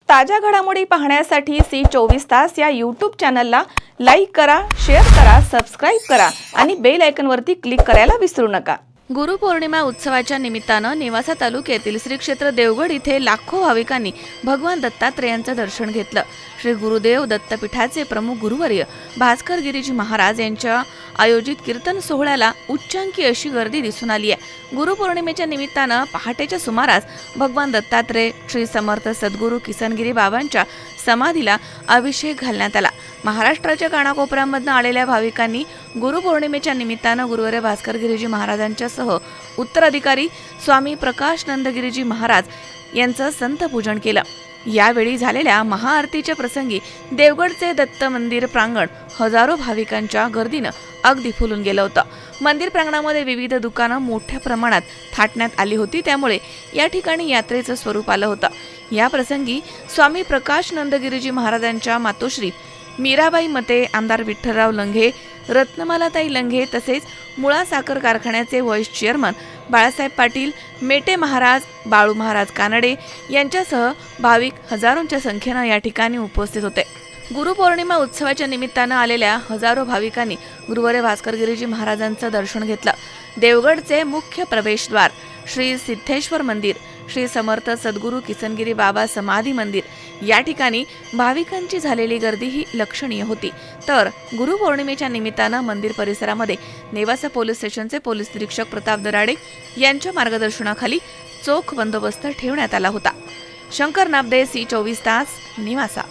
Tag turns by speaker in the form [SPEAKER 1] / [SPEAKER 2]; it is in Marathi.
[SPEAKER 1] ताज्या घडामोडी पाहण्यासाठी सी24 या यूट्यूब चॅनलला लाईक करा, शेअर करा, सबस्क्राईब करा आणि बेल आयकॉनवरती क्लिक करायला विसरू नका। गुरुपौर्णिमा उत्सवाच्या निमित्तानं नेवासा तालुक्यातील श्री क्षेत्र देवगड इथे लाखो भाविकांनी भगवान दत्तात्रेयांचं दर्शन घेतलं। श्री गुरुदेव दत्तपीठाचे प्रमुख गुरुवर्य भास्कर गिरीजी महाराज यांच्या आयोजित कीर्तन सोहळ्याला उच्चांकी अशी गर्दी दिसून आली आहे। गुरुपौर्णिमेच्या निमित्तानं पहाटेच्या सुमारास भगवान दत्तात्रेय श्री समर्थ सद्गुरू किसनगिरी बाबांच्या समाधीला अभिषेक घालण्यात आला। महाराष्ट्राच्या कानाकोपऱ्यामधून आलेल्या भाविकांनी गुरुपौर्णिमेच्या निमित्तानं गुरुवर्य भास्कर गिरीजी महाराजांच्यासह उत्तराधिकारी स्वामी प्रकाश नंदगिरीजी महाराज यांचं संत पूजन केलं। यावेळी झालेल्या महाआरतीच्या प्रसंगी देवगडचे दत्त मंदिर प्रांगण हजारो भाविकांच्या गर्दीनं अगदी फुलून गेलं होतं। मंदिर प्रांगणामध्ये विविध दुकानं मोठ्या प्रमाणात थाटण्यात आली होती, त्यामुळे या ठिकाणी यात्रेचं स्वरूप आलं होतं। या प्रसंगी स्वामी प्रकाश नंदगिरीजी महाराजांच्या मातोश्री मीराबाई मते, आमदार विठ्ठलराव लंघे, रत्नमालाताई लंघे तसेच मुळा साखर कारखान्याचे व्हाईस चेअरमन बाळासाहेब पाटील, मेटे महाराज, बाळू महाराज कानडे यांच्यासह भाविक हजारोंच्या संख्येनं या ठिकाणी उपस्थित होते। गुरुपौर्णिमा उत्सवाच्या निमित्तानं आलेल्या हजारो भाविकांनी गुरुवर्य भास्कर गिरीजी महाराजांचं दर्शन घेतलं। देवगडचे मुख्य प्रवेशद्वार श्री सिद्धेश्वर मंदिर, श्री समर्थ सद्गुरू किसनगिरी बाबा समाधी मंदिर या ठिकाणी भाविकांची झालेली गर्दी ही लक्षणीय होती। तर गुरुपौर्णिमेच्या निमित्तानं मंदिर परिसरामध्ये नेवासा पोलीस स्टेशनचे पोलीस निरीक्षक प्रताप दराडे यांच्या मार्गदर्शनाखाली चोख बंदोबस्त ठेवण्यात आला होता। शंकर नाबदे, सी24 नेवासा।